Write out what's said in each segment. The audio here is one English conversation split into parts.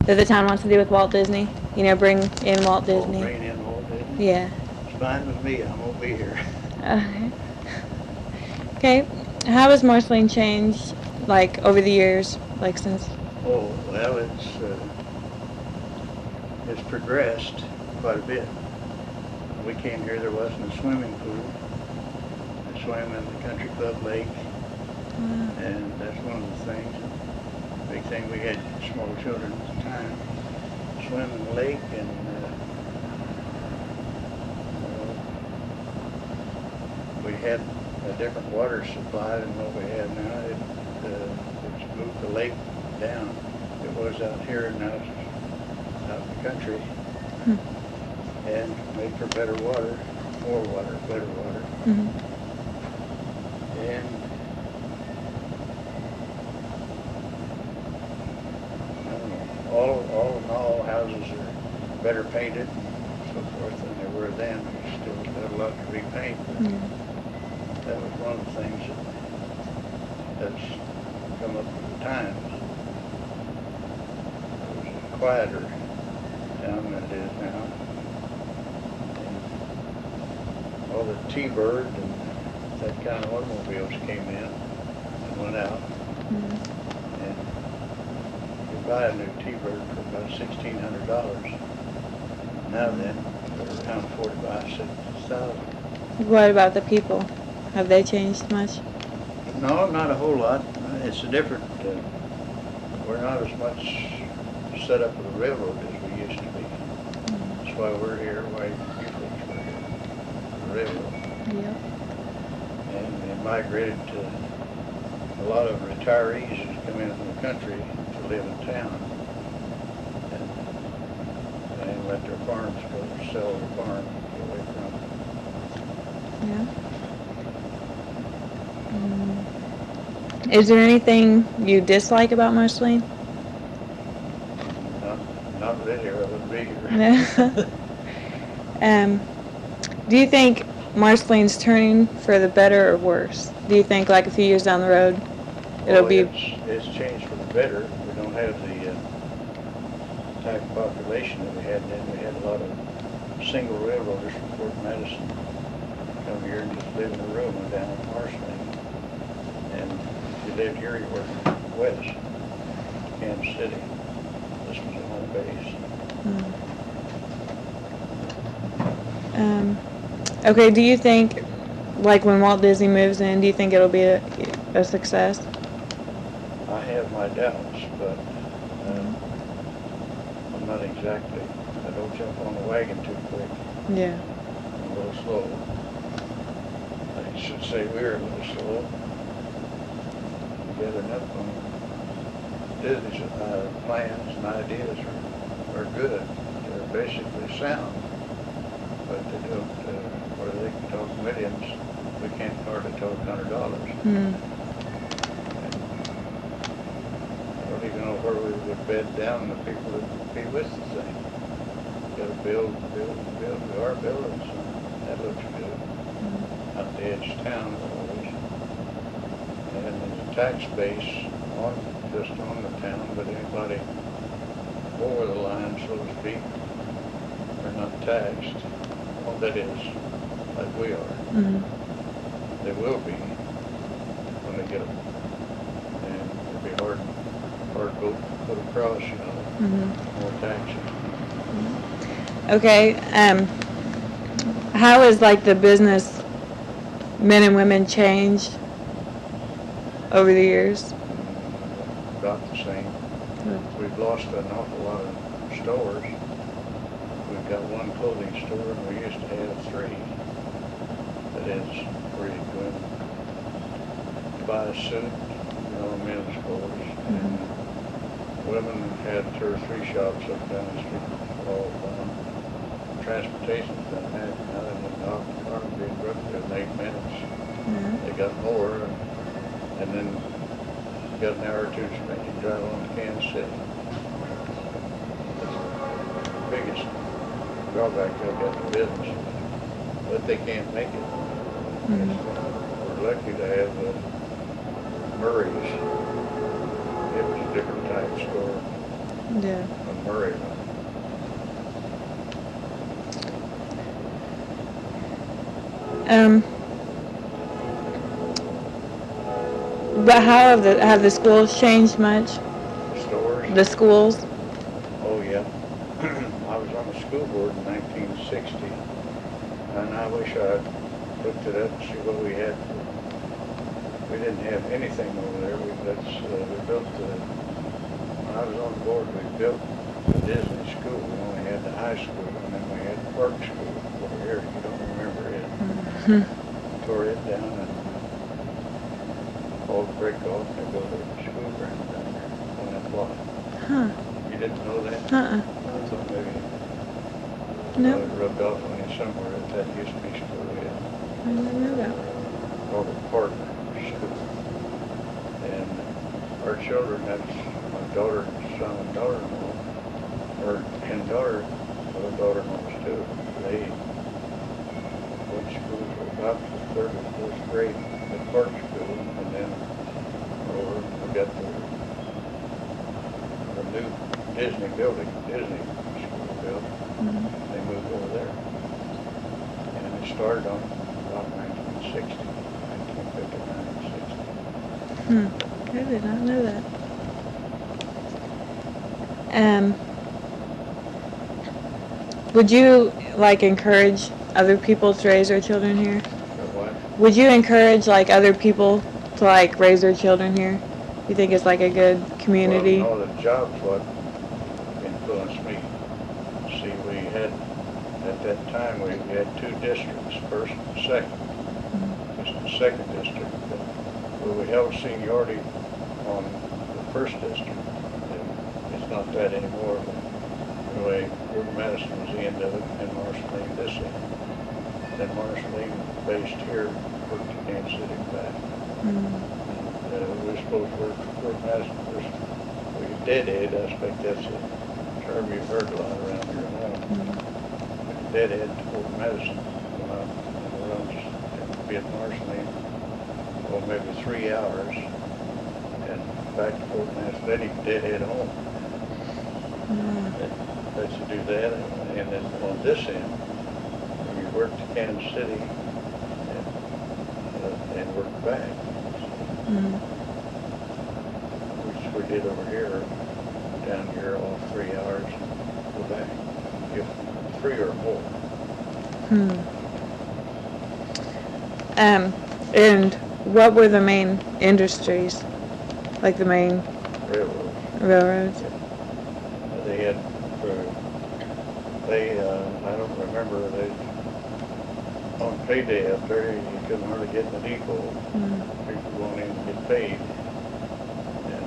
that the town wants to do with Walt Disney? You know, bring in Walt Oh, Disney. bringing in Walt Disney? Yeah. It's fine with me, I'm gonna be here. Okay. Okay. How has Marceline changed, like, over the years, like since? Oh, well, it's progressed quite a bit. When we came here, there wasn't a swimming pool. I swam in the country club lake, and that's one of the things. Big thing, we had small children at the time swim in the lake, and we had a different water supply than what we have now. It's moved the lake down. It was out here, and now it's out in the country, and made for better water, more water, better water. And I don't know, all in all, houses are better painted and so forth than they were then. We still got a lot to repaint, but that was one of the things that's come up with the times. It was a quieter town than it is now. And all the T-Bird and that kind of automobiles came in and went out. And you buy a new T-Bird for about $1,600. Now then, they're around 45, 60,000. What about the people? Have they changed much? No, not a whole lot. It's a different, we're not as much set up with the railroad as we used to be. That's why we're here, why you folks were here, the railroad. Yep. And they migrated to, a lot of retirees who come in from the country to live in town. And they let their farms go, sell their farm, get away from it. Yeah. Is there anything you dislike about Marceline? Not really, or I wouldn't be here. Do you think Marceline's turning for the better or worse? Do you think, like, a few years down the road, it'll be... It's changed for the better. We don't have the type of population that we had then. We had a lot of single railroaders from Fort Madison come here and just live in a room down in Marceline. And if you lived here, you worked west, Kansas City. This was a home base. Okay, do you think, like, when Walt Disney moves in, do you think it'll be a success? I have my doubts, but I'm not exactly, I don't jump on the wagon too quick. Yeah. I'm a little slow. I should say we're a little slow. Gathering up on Disney's plans and ideas are good. They're basically sound, but they don't, where they can talk millions, we can't hardly talk $100. And I don't even know where we would bed down the people that would be with the thing. Got to build. We are building some. That looks good. Out the edge of town always. And there's a tax base just on the town, but anybody over the line, so to speak, are not taxed. Well, that is, like we are. They will be when they get them. And it'll be hard to put across, you know, more taxes. Okay, how has, like, the business men and women changed over the years? About the same. We've lost an awful lot of stores. We've got one clothing store, and we used to have 3. That is, where you go in and buy a suit, you know, men's clothes. And women had 2 or 3 shops up down the street. All transportation's done that. Now they went off the car and being broken in 8 minutes. They got more, and then got an hour or 2 to spend. You drive on to Kansas City. That's the biggest drawback I've got in business. But they can't make it. We're lucky to have Murray's. It was a different type store. Yeah. on Murray Run. Um, but how have the schools changed much? Stores? The schools? Oh, yeah. I was on the school board in 1960, and I wish I'd looked it up and see what we had. We didn't have anything over there. We built when I was on the board, we built the Disney school. We only had the high school, and then we had the park school over here. You don't remember it. Mm-hmm. Tore it down and all the brick off and go to the school ground down there on that block. Huh. You didn't know that? Uh-uh. I thought maybe No. it rubbed off on you somewhere that used to be school. Yeah. I didn't know that. Called it Park School. And our children, that's my daughter, son, and daughter-in-law, and daughter-in-laws too. They went to school for about the third or fourth grade at Park School, and then we got the new Disney building, Disney school built. Mm-hmm. They moved over there. And it started on about 1960, 1959 and 60. I did not know that. Would you like encourage other people to raise their children here? What? Would you encourage like other people to like raise their children here? You think it's like a good community? Well, no, the job's what influenced me. See, we had, at that time, we had two districts, first and second. Mm-hmm. It's the second district. But we held seniority on the first district. And it's not that anymore, but anyway, Fort Madison was the end of it, and Marceline this end. Then Marceline, based here, worked to Kansas City and back. Mm-hmm. We were supposed to work for Fort Madison. We deadhead, I expect that's a term you've heard a lot around here now. Mm-hmm. Deadhead to Fort Madison, come out and runs and be at Marceline, well, maybe 3 hours, and back to Fort Madison. Then you can deadhead home. Mm-hmm. Let you do that, and then on this end, you work to Kansas City and work back. Mm-hmm. Which we did over here, down here, all 3 hours, go back, if 3 or more. And what were the main industries? Like the main railroads? They had, I don't remember, on payday up there, you couldn't hardly get in the depot. People going in to get paid. And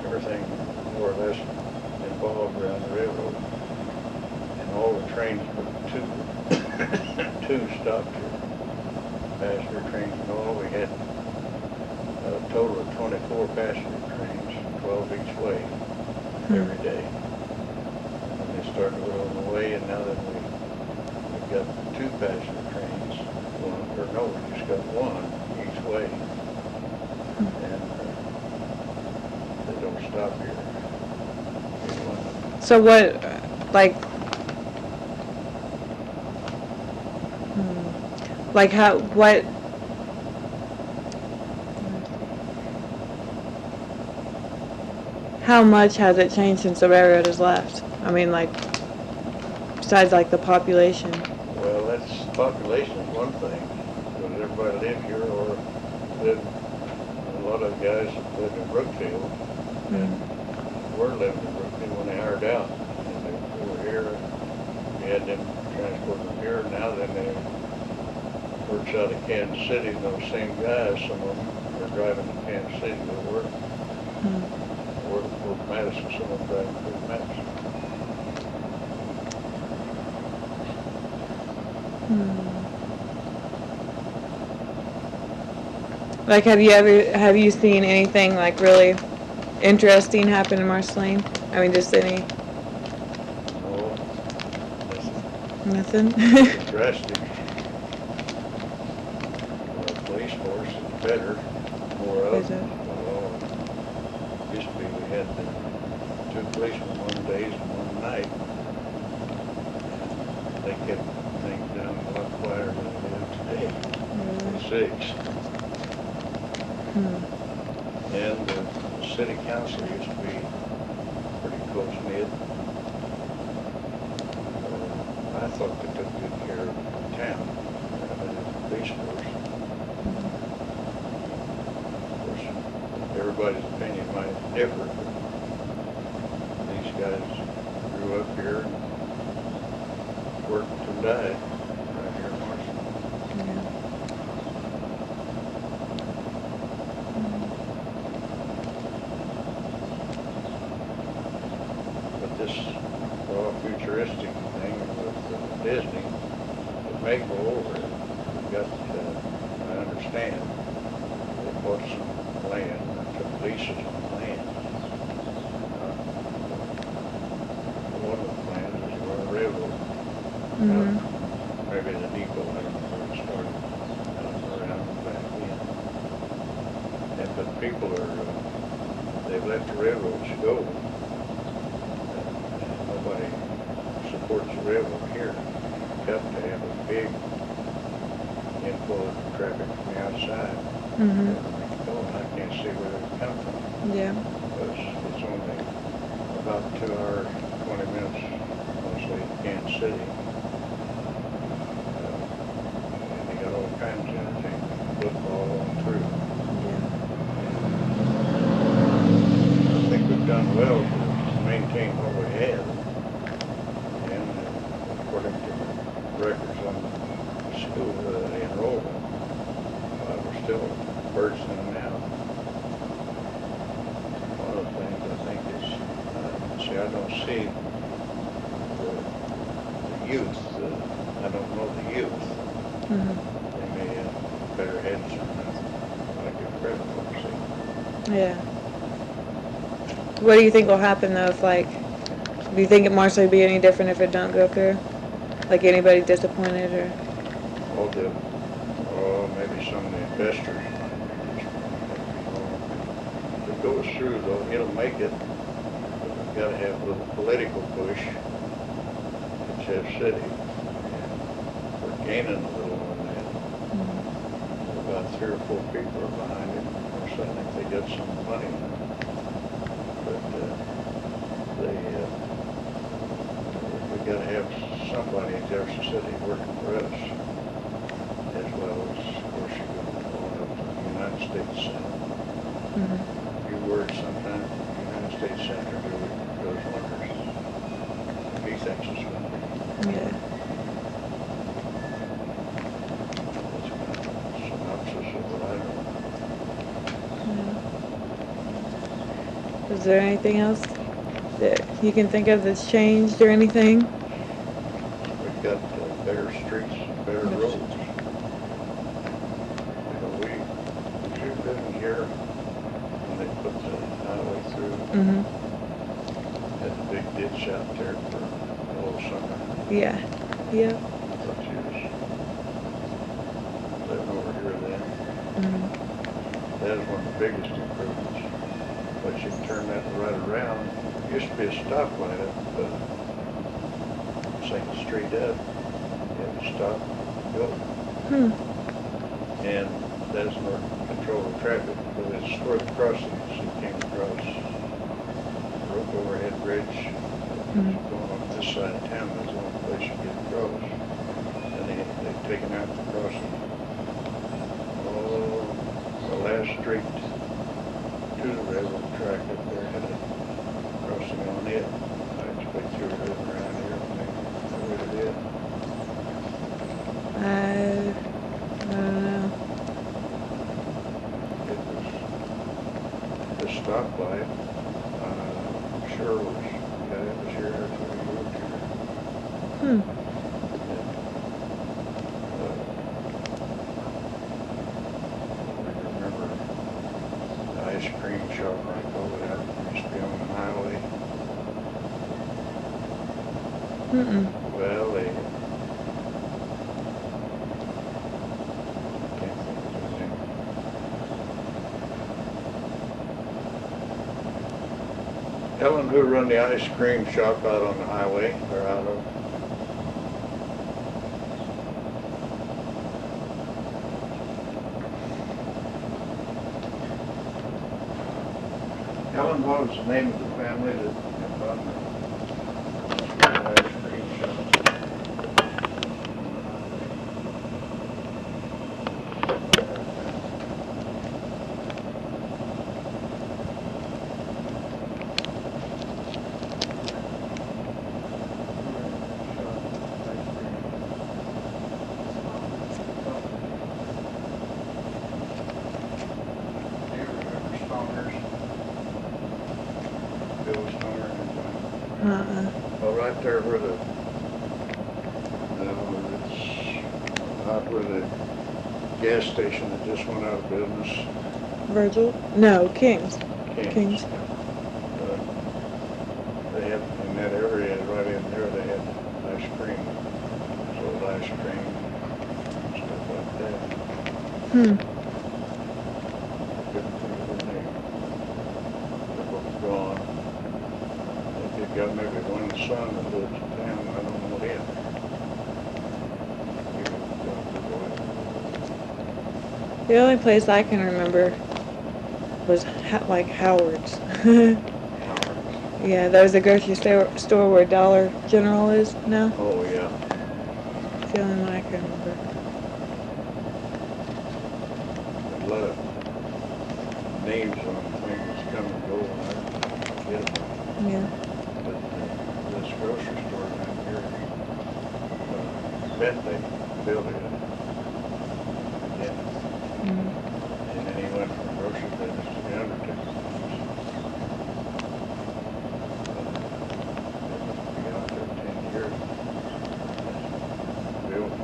everything more or less involved around the railroad. And all the trains were two stopped here. Passenger trains and all. We had a total of 24 passenger trains, 12 each way, every day. And they started on the way, and now that we've got 2 passenger trains, we just got 1 each way. And they don't stop here. So what, how much has it changed since the railroad has left? I mean, like, besides like the population. Well, population is one thing, because everybody lived here or lived, a lot of guys lived in Brookfield and were living in Brookfield when they hired out. And they were here, we had them transported from here. Now then they works out of Kansas City, and those same guys, some of them are driving to Kansas City to work. Or Fort Madison, some of them driving to Fort Madison. Like, have you seen anything like really interesting happen in Marceline? I mean, just any? No, Nothing. drastic. The police force is better, more of Is it? them. Well, used to be we had 2 policemen one days and one night. They kept things down a lot quieter than they do today. Really? 6. Hmm. And the city council used to be pretty close-knit. I thought they took good care of the town, the police force. Of course, everybody's opinion might differ, but these guys grew up here and worked and died right here in Marceline. Yeah. But this all futuristic thing with Disney, it may go over. We've got, I understand, they bought some land, took leases on land. One of the plans is where the railroad, Mm-hmm. maybe the depot, I don't know where it started, around and back in. And but people are, they've let the railroads go. And nobody supports the railroad here. Got to have a big inflow of traffic from the outside. Mm-hmm. And I can't see where they come from. Yeah. Because it's only about 2 hours, 20 minutes, mostly to Kansas City. And they got all kinds of entertainment, football on through. Yeah. I think we've done well to maintain what we have. And according to the records on the school enrollment, we're still bursting out. One of the things I think is, see, I don't see the youth. I don't know the youth. Mm-hmm. They may have better heads than I give credit for. See, Yeah. What do you think will happen though if like, do you think it Marceline would be any different if it don't go through? Like anybody disappointed or? Maybe some of the investors might be just, if it goes through though, it'll make it. But we've got to have a little political push. It's our city. And we're gaining a little on that. Mm-hmm. About 3 or 4 people are behind it. Of course, I think they got some money. But we got to have somebody in Jefferson City working for us, as well as, of course, you go on up to the United States Senate. Mm-hmm. You work sometimes, the United States Senator goes wonders. He thinks it's going to be. Yeah. That's kind of a synopsis of what I know. Yeah. Is there anything else that you can think of that's changed or anything? We've got better streets, better roads. You know, we living here when they put the highway through. Mm-hmm. Had the big ditch out there for all summer. Yeah. Yeah. I thought she was living over here then. Mm-hmm. That is one of the biggest improvements. But you can turn that right around. Used to be a stoplight up Second Street up. You had to stop and go. Hmm. And that is more control of traffic, because it's where the crossings, you came across rope overhead bridge, Mm-hmm. going up this side of town, that's the only place you get across. And they've taken out the crossing. Oh, the last street to the railroad track up there had a crossing on it. I expect you were living around here when they did. I don't know. It was the stoplight, sure was, yeah, it was here after we moved here. Hmm. I remember the ice cream shop right over there, used to be on the highway. Mm-mm. Well, they can't think of his name. Tell them who run the ice cream shop out on the highway, or out of. Tell them what was the name of the family that run the ice cream shop. Do you remember Stoner's? Bill Stoner and well, right there where it's out where the gas station that just went out of business. Virgil? No, King's. King's. They had, in that area, right in there, they had ice cream, sold ice cream, stuff like that. Hmm. Couldn't think of their name. They're both gone. I think they've got maybe one son that lives in town, I don't know him. The only place I can remember was like Howard's. Yeah, that was the grocery store where Dollar General is now. Oh, yeah. It's the only one I can remember. A lot of names on things come and go, and I forget them. Yeah. But this grocery store down here, Bentley built it. Yeah. Mm. And then he went from grocery business to the undertaking business. He out there 10 years. Built.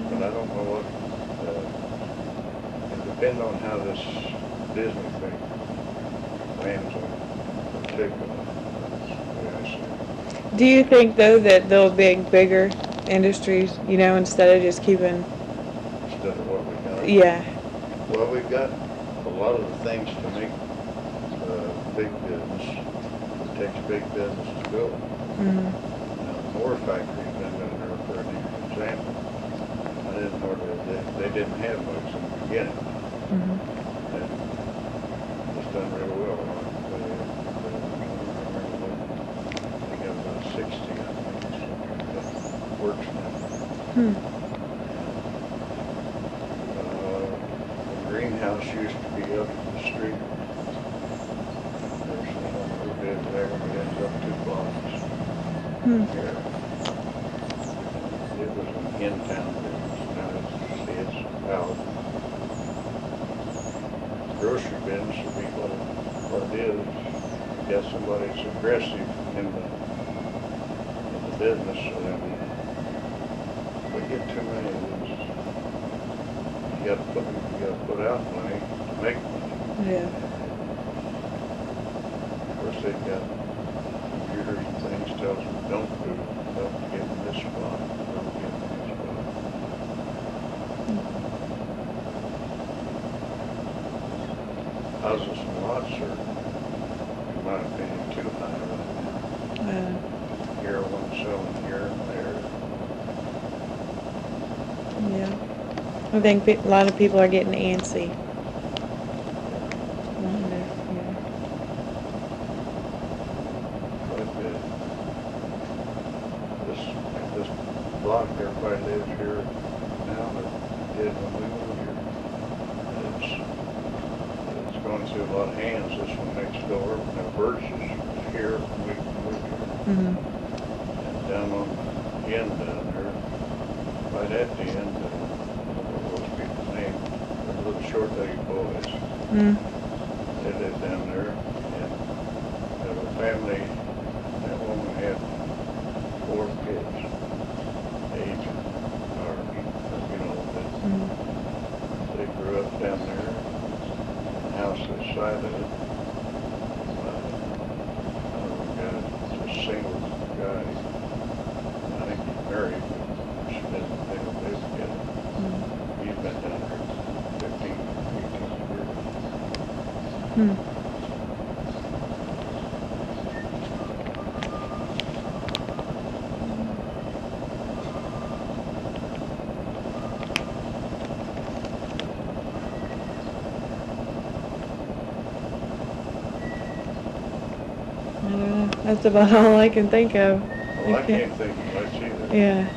But I don't know what, it depends on how this business thing lands on particular. That's the way I see it. Do you think though that they'll be bigger industries, you know, instead of just keeping? Instead of what we got. Yeah. Well, we've got a lot of the things to make big business. It takes big business to go. Mm. Now, the Moore factory's been down there for an example. I didn't know they didn't have much in the beginning. Mm-hmm. And it's done real well. They got about 60, I think, that works now. Hmm. The greenhouse used to be up the street. There's a little bit there, but it's up 2 blocks Hmm. here. It was an in-town business. Now it's out. Grocery business would be what it is. You got somebody that's aggressive in the business, so then we get too many of these. You gotta put out money to make money. Yeah. Of course, they've got computers and things tells them don't get in this spot, don't get in this spot. Houses and lots are, in my opinion, too high right now. Here, one selling here and there. Yeah. I think a lot of people are getting antsy. But this block, everybody lives here now that did when we moved here. It's going through a lot of hands, this one next door. Now Birch is here when we moved here. Mm-hmm. And down on the end down there, right at the end, what was people's name? The little short-legged boys. Mm. They lived down there, and there was a family, that woman had 4 kids, age of ours, that they grew up down there. The house this side of it, another guy, just a single guy. I think he's married, but Hmm. I don't know. That's about all I can think of. Well, I can't think of much either. Yeah.